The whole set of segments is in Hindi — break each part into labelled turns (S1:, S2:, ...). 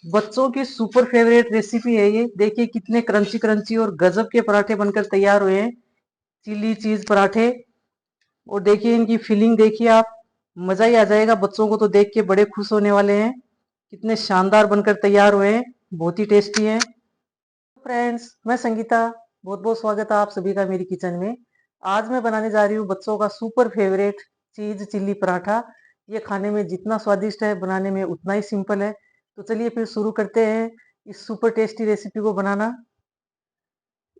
S1: बच्चों की सुपर फेवरेट रेसिपी है ये। देखिए कितने क्रंची क्रंची और गजब के पराठे बनकर तैयार हुए हैं, चिली चीज पराठे। और देखिए इनकी फीलिंग देखिए आप, मजा ही आ जाएगा। बच्चों को तो देख के बड़े खुश होने वाले हैं। कितने शानदार बनकर तैयार हुए हैं, बहुत ही टेस्टी हैं। फ्रेंड्स, मैं संगीता, बहुत बहुत स्वागत है आप सभी का मेरी किचन में। आज मैं बनाने जा रही हूँ बच्चों का सुपर फेवरेट चीज चिल्ली पराठा। ये खाने में जितना स्वादिष्ट है, बनाने में उतना ही सिंपल है। तो चलिए फिर शुरू करते हैं इस सुपर टेस्टी रेसिपी को बनाना।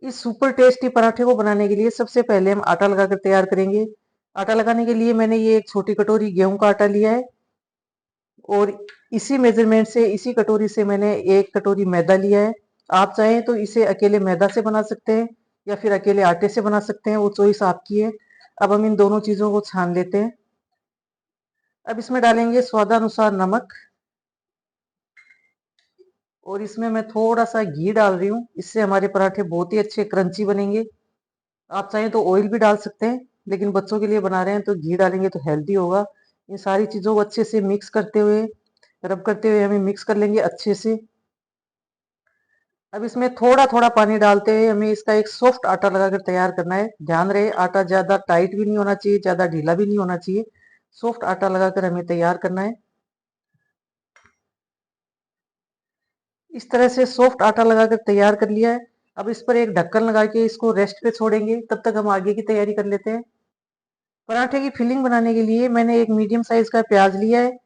S1: इस सुपर टेस्टी पराठे को बनाने के लिए सबसे पहले हम आटा लगाकर तैयार करेंगे। आटा लगाने के लिए मैंने ये एक छोटी कटोरी गेहूं का आटा लिया है, और इसी मेजरमेंट से, इसी कटोरी से मैंने एक कटोरी मैदा लिया है। आप चाहें तो इसे अकेले मैदा से बना सकते हैं या फिर अकेले आटे से बना सकते हैं, वो चॉइस आपकी है। अब हम इन दोनों चीजों को छान लेते हैं। अब इसमें डालेंगे स्वादानुसार नमक, और इसमें मैं थोड़ा सा घी डाल रही हूँ। इससे हमारे पराठे बहुत ही अच्छे क्रंची बनेंगे। आप चाहें तो ऑयल भी डाल सकते हैं, लेकिन बच्चों के लिए बना रहे हैं तो घी डालेंगे तो हेल्दी होगा। इन सारी चीजों को अच्छे से मिक्स करते हुए, रब करते हुए हमें मिक्स कर लेंगे अच्छे से। अब इसमें थोड़ा थोड़ा पानी डालते हुए हमें इसका एक सॉफ्ट आटा लगाकर तैयार करना है। ध्यान रहे, आटा ज्यादा टाइट भी नहीं होना चाहिए, ज्यादा ढीला भी नहीं होना चाहिए। सॉफ्ट आटा लगाकर हमें तैयार करना है। इस तरह से सॉफ्ट आटा लगाकर तैयार कर लिया है। अब इस पर एक ढक्कन लगा के इसको रेस्ट पे छोड़ेंगे, तब तक हम आगे की तैयारी कर लेते हैं। पराठे की फिलिंग बनाने के लिए मैंने एक मीडियम साइज का प्याज लिया है,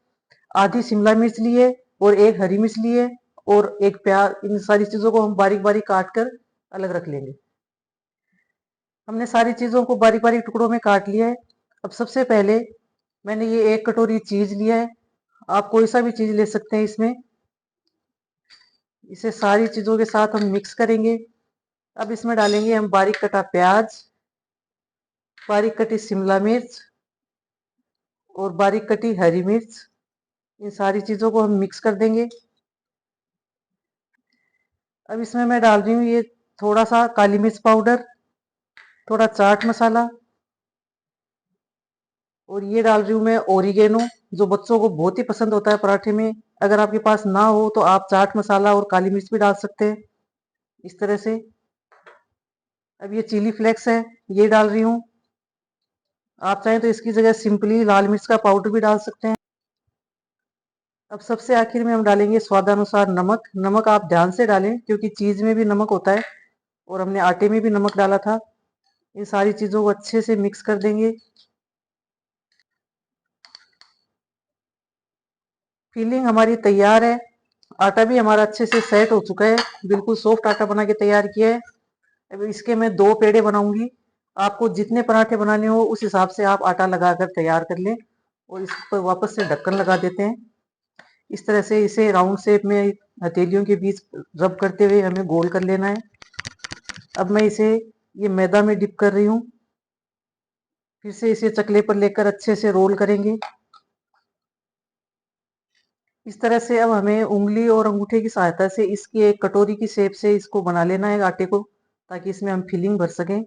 S1: आधी शिमला मिर्च ली है, और एक हरी मिर्च ली है, और एक प्याज। इन सारी चीजों को हम बारीक बारीक काट कर अलग रख लेंगे। हमने सारी चीजों को बारीक बारीक टुकड़ों में काट लिया है। अब सबसे पहले मैंने ये एक कटोरी चीज लिया है। आप कोई सा भी चीज ले सकते हैं इसमें। इसे सारी चीजों के साथ हम मिक्स करेंगे। अब इसमें डालेंगे हम बारीक कटा प्याज, बारीक कटी शिमला मिर्च, और बारीक कटी हरी मिर्च। इन सारी चीजों को हम मिक्स कर देंगे। अब इसमें मैं डाल रही हूँ ये थोड़ा सा काली मिर्च पाउडर, थोड़ा चाट मसाला, और ये डाल रही हूँ मैं ओरिगेनो, जो बच्चों को बहुत ही पसंद होता है पराठे में। अगर आपके पास ना हो तो आप चाट मसाला और काली मिर्च भी डाल सकते हैं, इस तरह से। अब ये चिली फ्लेक्स है, ये डाल रही हूँ। आप चाहें तो इसकी जगह सिंपली लाल मिर्च का पाउडर भी डाल सकते हैं। अब सबसे आखिर में हम डालेंगे स्वादानुसार नमक। नमक आप ध्यान से डालें, क्योंकि चीज में भी नमक होता है और हमने आटे में भी नमक डाला था। इन सारी चीजों को अच्छे से मिक्स कर देंगे। फिलिंग हमारी तैयार है। आटा भी हमारा अच्छे से सेट हो चुका है, बिल्कुल सॉफ्ट आटा बना के तैयार किया है। अब इसके मैं दो पेड़े बनाऊंगी। आपको जितने पराठे बनाने हो उस हिसाब से आप आटा लगाकर तैयार कर लें, और इस पर वापस से ढक्कन लगा देते हैं। इस तरह से इसे राउंड शेप में हथेलियों के बीच रब करते हुए हमें गोल कर लेना है। अब मैं इसे ये मैदा में डिप कर रही हूँ। फिर से इसे चकले पर लेकर अच्छे से रोल करेंगे। इस तरह से अब हमें उंगली और अंगूठे की सहायता से इसकी एक कटोरी की शेप से इसको बना लेना है आटे को, ताकि इसमें हम फिलिंग भर सकें।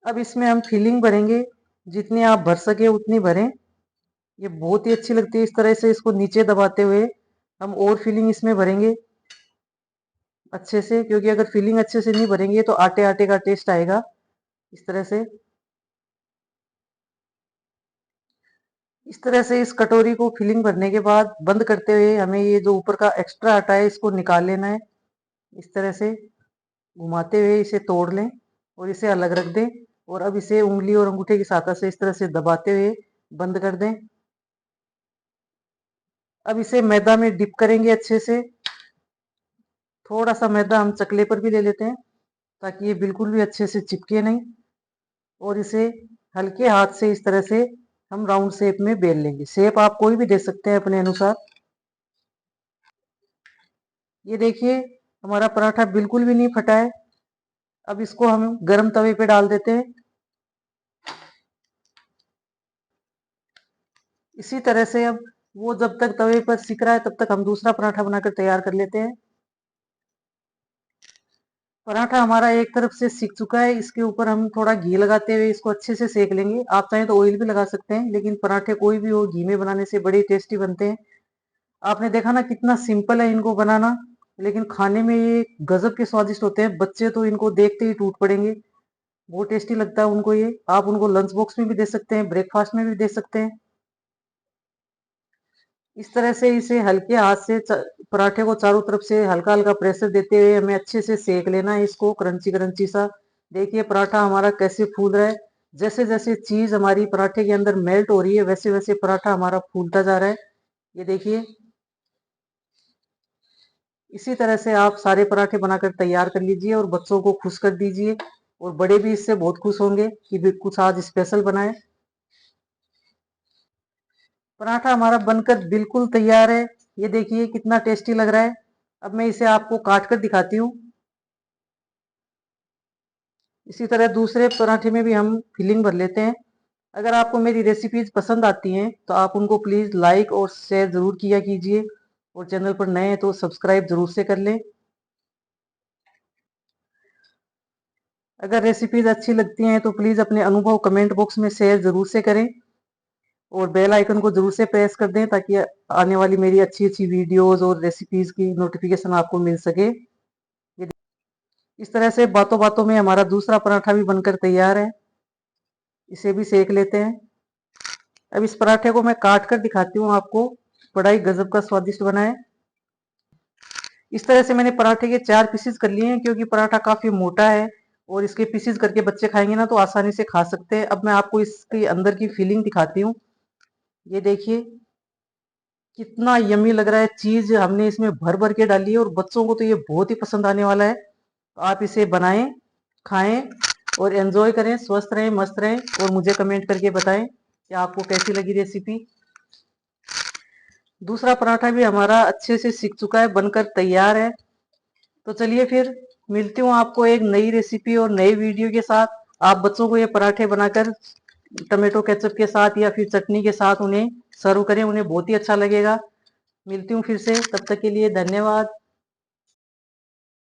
S1: अब इसमें हम फिलिंग भरेंगे, जितनी आप भर सके उतनी भरें। ये बहुत ही अच्छी लगती है। इस तरह से इसको नीचे दबाते हुए हम और फिलिंग इसमें भरेंगे अच्छे से, क्योंकि अगर फिलिंग अच्छे से नहीं भरेंगे तो आटे आटे का टेस्ट आएगा। इस तरह से, इस तरह से इस कटोरी को फिलिंग भरने के बाद बंद करते हुए हमें ये जो ऊपर का एक्स्ट्रा आटा है इसको निकाल लेना है। इस तरह से घुमाते हुए इसे तोड़ लें और इसे अलग रख दें। और अब इसे उंगली और अंगूठे की सहायता से इस तरह से दबाते हुए बंद कर दें। अब इसे मैदा में डिप करेंगे अच्छे से। थोड़ा सा मैदा हम चकले पर भी ले लेते हैं, ताकि ये बिल्कुल भी अच्छे से चिपके नहीं। और इसे हल्के हाथ से इस तरह से हम राउंड शेप में बेल लेंगे। शेप आप कोई भी दे सकते हैं अपने अनुसार। ये देखिए हमारा पराठा बिल्कुल भी नहीं फटा है। अब इसको हम गरम तवे पे डाल देते हैं। इसी तरह से अब वो जब तक तवे पर सिक रहा है तब तक हम दूसरा पराठा बनाकर तैयार कर लेते हैं। पराठा हमारा एक तरफ से सिक चुका है। इसके ऊपर हम थोड़ा घी लगाते हुए इसको अच्छे से सेक लेंगे। आप चाहें तो ऑयल भी लगा सकते हैं, लेकिन पराठे कोई भी हो घी में बनाने से बड़े टेस्टी बनते हैं। आपने देखा ना कितना सिंपल है इनको बनाना, लेकिन खाने में ये गजब के स्वादिष्ट होते हैं। बच्चे तो इनको देखते ही टूट पड़ेंगे, बहुत टेस्टी लगता है उनको ये। आप उनको लंच बॉक्स में भी दे सकते हैं, ब्रेकफास्ट में भी दे सकते हैं। इस तरह से इसे हल्के हाथ से पराठे को चारों तरफ से हल्का हल्का प्रेशर देते हुए हमें अच्छे से सेक लेना है इसको, क्रंची क्रंची सा। देखिए पराठा हमारा कैसे फूल रहा है। जैसे जैसे चीज हमारी पराठे के अंदर मेल्ट हो रही है, वैसे वैसे पराठा हमारा फूलता जा रहा है। ये देखिए, इसी तरह से आप सारे पराठे बनाकर तैयार कर लीजिए और बच्चों को खुश कर दीजिए। और बड़े भी इससे बहुत खुश होंगे कि भी कुछ आज स्पेशल बनाए। पराठा हमारा बनकर बिल्कुल तैयार है। ये देखिए कितना टेस्टी लग रहा है। अब मैं इसे आपको काट कर दिखाती हूँ। इसी तरह दूसरे पराठे में भी हम फिलिंग भर लेते हैं। अगर आपको मेरी रेसिपीज पसंद आती हैं तो आप उनको प्लीज़ लाइक और शेयर ज़रूर किया कीजिए, और चैनल पर नए हैं तो सब्सक्राइब ज़रूर से कर लें। अगर रेसिपीज अच्छी लगती हैं तो प्लीज़ अपने अनुभव कमेंट बॉक्स में शेयर ज़रूर से करें, और बेल आइकन को ज़रूर से प्रेस कर दें ताकि आने वाली मेरी अच्छी अच्छी वीडियोस और रेसिपीज़ की नोटिफिकेशन आपको मिल सके। इस तरह से बातों बातों में हमारा दूसरा पराठा भी बनकर तैयार है। इसे भी सेक लेते हैं। अब इस पराठे को मैं काट कर दिखाती हूँ आपको, बड़ा ही गजब का स्वादिष्ट बना है। इस तरह से मैंने पराठे के 4 पीसेस कर लिए हैं, क्योंकि पराठा काफी मोटा है और इसके पीसेस करके बच्चे खाएंगे ना तो आसानी से खा सकते हैं। अब मैं आपको इसके अंदर की फीलिंग दिखाती हूँ। ये देखिए कितना यम्मी लग रहा है। चीज हमने इसमें भर भर के डाली है और बच्चों को तो ये बहुत ही पसंद आने वाला है। तो आप इसे बनाएं, खाएं और एंजॉय करें। स्वस्थ रहें, मस्त रहें, और मुझे कमेंट करके बताएं कि आपको कैसी लगी रेसिपी। दूसरा पराठा भी हमारा अच्छे से सिक चुका है, बनकर तैयार है। तो चलिए फिर मिलती हूँ आपको एक नई रेसिपी और नई वीडियो के साथ। आप बच्चों को ये पराठे बनाकर टमाटो केचप के साथ या फिर चटनी के साथ उन्हें सर्व करें, उन्हें बहुत ही अच्छा लगेगा। मिलती हूँ फिर से, तब तक के लिए धन्यवाद।